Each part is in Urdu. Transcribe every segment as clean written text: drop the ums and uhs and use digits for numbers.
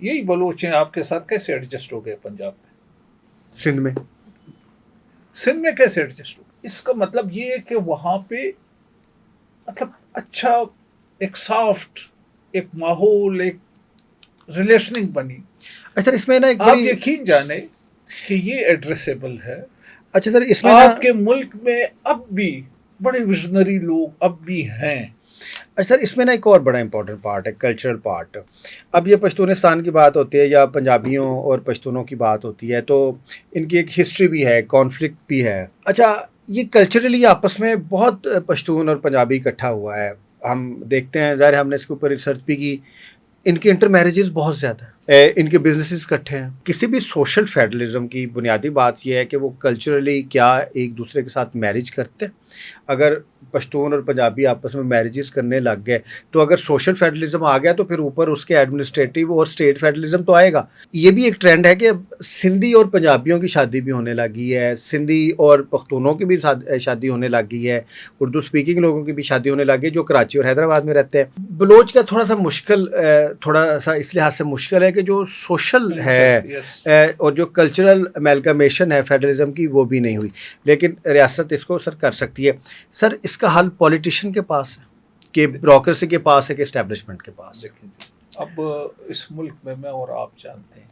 یہی بلوچ ہیں آپ کے ساتھ کیسے ایڈجسٹ ہو گئے پنجاب میں؟ سندھ میں سندھ میں کیسے ایڈجسٹ ہو گئے؟ اس کا مطلب یہ ہے کہ وہاں پہ مطلب اچھا ایک سافٹ ایک ماحول ایک ریلیشننگ بنی. اچھا سر اس میں نا ایک آپ بڑی یقین جانے کہ یہ ایڈریسیبل ہے. اچھا سر اس میں نا آپ کے ملک میں اب بھی بڑے وژنری لوگ اب بھی ہیں. اچھا سر اس میں نا ایک اور بڑا امپورٹنٹ پارٹ ہے کلچرل پارٹ. اب یہ پشتونستان کی بات ہوتی ہے یا پنجابیوں اور پشتونوں کی بات ہوتی ہے تو ان کی ایک ہسٹری بھی ہے, کانفلکٹ بھی ہے. اچھا یہ کلچرلی آپس میں بہت پشتون اور پنجابی اکٹھا ہوا ہے. ہم دیکھتے ہیں, ظاہر ہم نے اس کے اوپر ریسرچ بھی کی, ان کے انٹر میرجز بہت زیادہ ہیں, ان کے بزنسز اکٹھے ہیں. کسی بھی سوشل فیڈرلزم کی بنیادی بات یہ ہے کہ وہ کلچرلی کیا ایک دوسرے کے ساتھ میرج کرتے ہیں. اگر پشتون اور پنجابی آپس میں میرجز کرنے لگ گئے تو اگر سوشل فیڈرلزم آ گیا تو پھر اوپر اس کے ایڈمنسٹریٹو اور اسٹیٹ فیڈرلزم تو آئے گا. یہ بھی ایک ٹرینڈ ہے کہ سندھی اور پنجابیوں کی شادی بھی ہونے لگی ہے, سندھی اور پختونوں کی بھی شادی ہونے لگی ہے, اردو اسپیکنگ لوگوں کی بھی شادی ہونے لگی ہے جو کراچی اور حیدرآباد میں رہتے ہیں. بلوچ کا تھوڑا سا مشکل, تھوڑا سا اس لحاظ سے مشکل ہے کہ جو سوشل ہے اور جو کلچرل امیلگمیشن ہے فیڈرلزم کی وہ بھی نہیں ہوئی, لیکن ریاست اس کو سر کر سکتی ہے. سر اس کا حل پولیٹیشین کے پاس ہے کہ بیوروکریسی کے پاس ہے کہ اسٹیبلشمنٹ کے پاس ہے؟ اب اس ملک میں اور آپ جانتے ہیں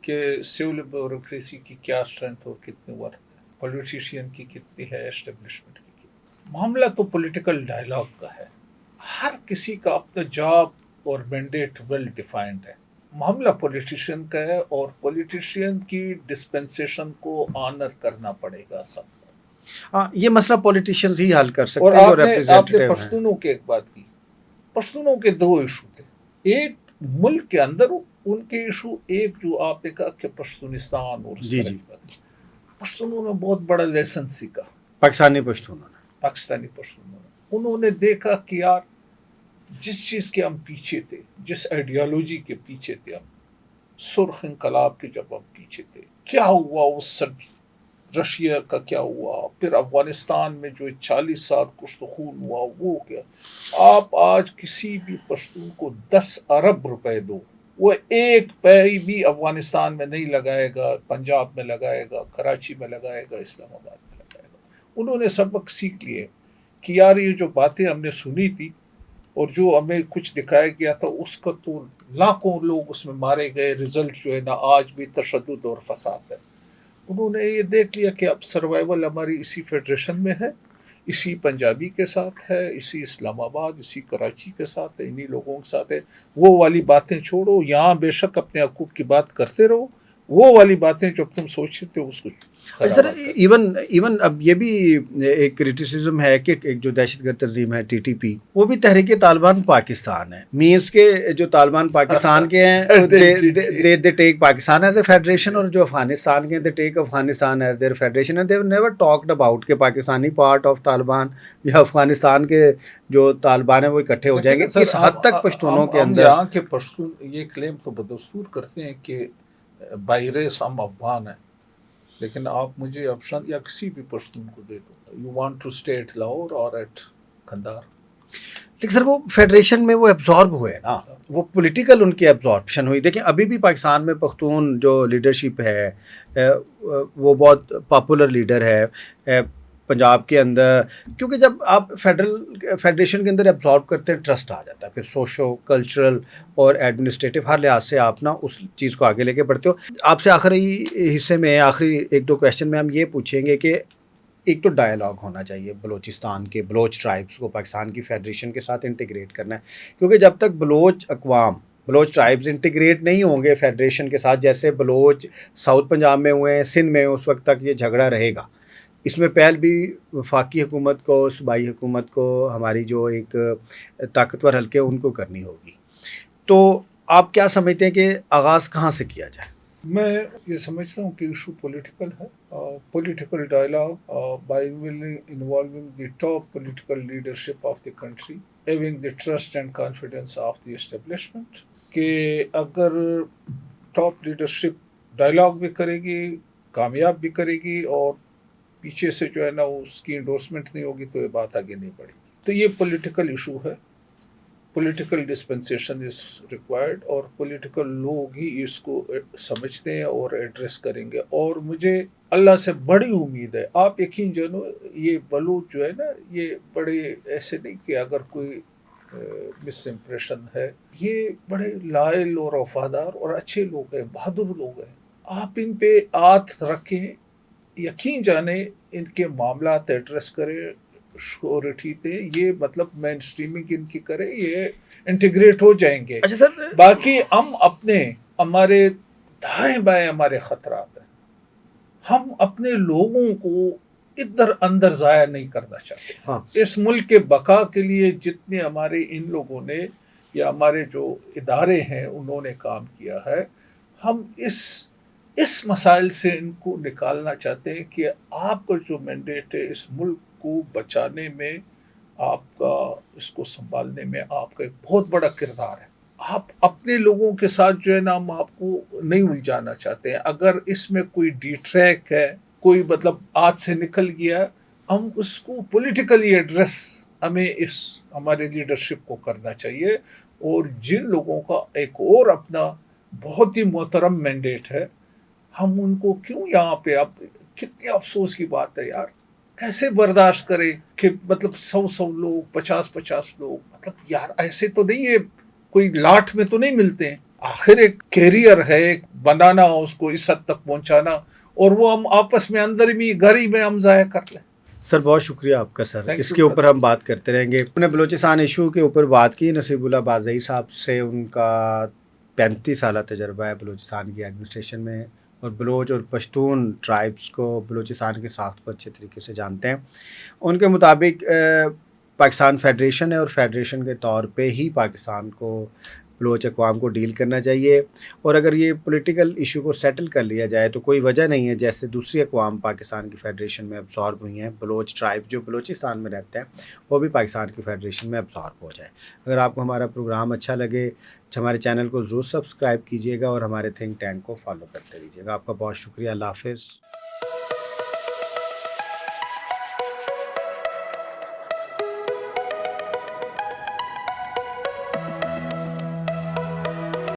کہ سول بیوروکریسی کی کیا اسٹرینتھ اور کتنی ورتھ ہے, پولیٹیشین کی کتنی ہے, اسٹیبلشمنٹ کی کتنی. معاملہ تو پولیٹیکل ڈائلاگ کا ہے. ہر کسی کا اپنا جاب اور مینڈیٹ ویل ڈیفائنڈ ہے. معاملہ پولیٹیشین کا ہے اور پولیٹیشین کی ڈسپنسیشن کو آنر کرنا پڑے گا سب کو. ہاں یہ مسئلہ پولیٹیشینز ہی حل کر اور سکتے ہیں جو آپ نے ریپرزینٹیٹیو ہیں. پشتونوں کے ایک بات کی, پشتونوں کے دو ایشو تھے. ایک ملک کے اندر ان کے ایشو, ایک جو آپ نے کہا کہ پشتونستان اور اس جی طرح جی کی بات. پشتونوں نے بہت بڑا لیسن سیکھا, پاکستانی پشتونوں نے. پاکستانی پشتونوں نے. انہوں نے دیکھا کہ یار جس چیز کے ہم پیچھے تھے, جس آئیڈیالوجی کے پیچھے تھے ہم, سرخ انقلاب کے جب ہم پیچھے تھے, کیا ہوا اس رشیا کا کیا ہوا, پھر افغانستان میں جو 40 سال کچھ تو خون ہوا وہ کیا. آپ آج کسی بھی پشتون کو 10 ارب روپے دو, وہ ایک پیسہ بھی افغانستان میں نہیں لگائے گا, پنجاب میں لگائے گا, کراچی میں لگائے گا, اسلام آباد میں لگائے گا. انہوں نے سبق سیکھ لیے کہ یار یہ جو باتیں ہم نے سنی تھی اور جو ہمیں کچھ دکھایا گیا تھا اس کا تو لاکھوں لوگ اس میں مارے گئے, رزلٹ جو ہے نا آج بھی تشدد اور فساد ہے. انہوں نے یہ دیکھ لیا کہ اب سروائیول ہماری اسی فیڈریشن میں ہے, اسی پنجابی کے ساتھ ہے, اسی اسلام آباد, اسی کراچی کے ساتھ ہے, انہی لوگوں کے ساتھ ہے. وہ والی باتیں چھوڑو, یہاں بے شک اپنے حقوق کی بات کرتے رہو, وہ والی باتیں جو تم سوچتے تھے اس کو سر ایون اب یہ بھی ایک کریٹیسزم ہے کہ ایک جو دہشت گرد تنظیم ہے ٹی ٹی پی, وہ بھی تحریک طالبان پاکستان ہے. مینس کے جو طالبان پاکستان کے ہیں they take Pakistan as a federation, اور جو افغانستان کے they take Afghanistan as their federation, and they have never talked about کہ پاکستانی پارٹ آف طالبان یا افغانستان کے جو طالبان ہیں وہ اکٹھے ہو جائیں گے. اس حد تک پشتونوں کے اندر یہاں کے پشتون یہ کلیم تو بدستور کرتے ہیں کہ بائریس ہم افغان ہیں, لیکن آپ مجھے آپشن یا کسی بھی پشتون کو دے دو, you want to stay at Lahore اور ایٹ کندھار. لیکن سر وہ فیڈریشن میں وہ ایبزارب ہوئے نا, وہ پولیٹیکل ان کی ایبزاربشن ہوئی. دیکھیں ابھی بھی پاکستان میں پختون جو لیڈرشپ ہے وہ بہت پاپولر لیڈر ہے پنجاب کے اندر, کیونکہ جب آپ فیڈریشن کے اندر ایبزارب کرتے ہیں ٹرسٹ آ جاتا ہے, پھر سوشو کلچرل اور ایڈمنسٹریٹو ہر لحاظ سے آپ نا اس چیز کو آگے لے کے بڑھتے ہو. آپ سے آخری حصے میں, آخری 1-2 کویشچن میں ہم یہ پوچھیں گے کہ ایک تو ڈائلاگ ہونا چاہیے بلوچستان کے بلوچ ٹرائبس کو پاکستان کی فیڈریشن کے ساتھ انٹیگریٹ کرنا ہے, کیونکہ جب تک بلوچ ٹرائبز انٹیگریٹ نہیں ہوں گے فیڈریشن کے ساتھ, جیسے بلوچ ساؤتھ پنجاب میں ہوئے ہیں, سندھ میں, اس وقت تک یہ جھگڑا رہے گا. اس میں پہل بھی وفاقی حکومت کو, صوبائی حکومت کو, ہماری جو ایک طاقتور حلقے ان کو کرنی ہوگی. تو آپ کیا سمجھتے ہیں کہ آغاز کہاں سے کیا جائے؟ میں یہ سمجھتا ہوں کہ ایشو پولیٹیکل ہے, political dialogue by involving the top political leadership of the country, having the trust and confidence of the establishment. کہ اگر ٹاپ لیڈرشپ ڈائلاگ بھی کرے گی, کامیاب بھی کرے گی, اور پیچھے سے جو ہے نا اس کی انڈورسمنٹ نہیں ہوگی تو یہ بات آگے نہیں بڑھے گی. تو یہ پولیٹیکل ایشو ہے. پولیٹیکل ڈسپنسیشن از ریکوائرڈ اور پولیٹیکل لوگ ہی اس کو سمجھتے ہیں اور ایڈریس کریں گے. اور مجھے اللہ سے بڑی امید ہے. آپ یقین جانو یہ بلوچ جو ہے نا یہ بڑے ایسے نہیں کہ اگر کوئی مس امپریشن ہے، یہ بڑے لائل اور وفادار اور اچھے لوگ ہیں، بہادر لوگ ہیں. آپ ان پہ ہاتھ رکھیں، یقین جانیں ان کے معاملات ایڈریس کریں، شورٹی دیں، یہ مطلب مین اسٹریمنگ ان کی کریں، یہ انٹیگریٹ ہو جائیں گے. اچھا سر، باقی ہمارے دائیں بائیں ہمارے خطرات ہیں. ہم اپنے لوگوں کو ادھر اندر ضائع نہیں کرنا چاہتے. ہاں اس ملک کے بقا کے لیے جتنے ہمارے ان لوگوں نے یا ہمارے جو ادارے ہیں انہوں نے کام کیا ہے، ہم اس مسائل سے ان کو نکالنا چاہتے ہیں کہ آپ کا جو مینڈیٹ ہے اس ملک کو بچانے میں، آپ کا اس کو سنبھالنے میں آپ کا ایک بہت بڑا کردار ہے. آپ اپنے لوگوں کے ساتھ جو ہے نا ہم آپ کو نہیں الجھانا چاہتے ہیں. اگر اس میں کوئی ڈی ٹریک ہے، کوئی مطلب ہاتھ سے نکل گیا، ہم اس کو پولیٹیکلی ایڈریس ہمیں ہمارے لیڈرشپ کو کرنا چاہیے. اور جن لوگوں کا ایک اور اپنا بہت ہی محترم مینڈیٹ ہے، ہم ان کو کیوں یہاں پہ اب کتنی افسوس کی بات ہے یار، کیسے برداشت کرے کہ مطلب 100 لوگ 50 لوگ، مطلب یار ایسے تو نہیں ہے، کوئی لاٹ میں تو نہیں ملتے ہیں. آخر ایک کیریئر ہے، ایک بنانا اس کو اس حد تک پہنچانا، اور وہ ہم آپس میں اندر میں گھر ہی میں ہم ضائع کر لیں. سر بہت شکریہ آپ کا سر. Thank اس you, کے اوپر brother. ہم بات کرتے رہیں گے. ہم نے بلوچستان ایشو کے اوپر بات کی نصیب اللہ بازئی صاحب سے. ان کا 35 سالہ تجربہ ہے بلوچستان کی ایڈمنسٹریشن میں، اور بلوچ اور پشتون ٹرائبس کو، بلوچستان کی ساخت کو اچھے طریقے سے جانتے ہیں. ان کے مطابق پاکستان فیڈریشن ہے، اور فیڈریشن کے طور پہ ہی پاکستان کو بلوچ اقوام کو ڈیل کرنا چاہیے. اور اگر یہ پولیٹیکل ایشو کو سیٹل کر لیا جائے تو کوئی وجہ نہیں ہے جیسے دوسری اقوام پاکستان کی فیڈریشن میں ابزارب ہوئی ہیں، بلوچ ٹرائب جو بلوچستان میں رہتے ہیں وہ بھی پاکستان کی فیڈریشن میں ابزارب ہو جائے. اگر آپ کو ہمارا پروگرام اچھا لگے، ہمارے چینل کو ضرور سبسکرائب کیجیے گا اور ہمارے تھنک ٹینک کو فالو کرتے رہیے گا. آپ کا بہت شکریہ. اللہ حافظ.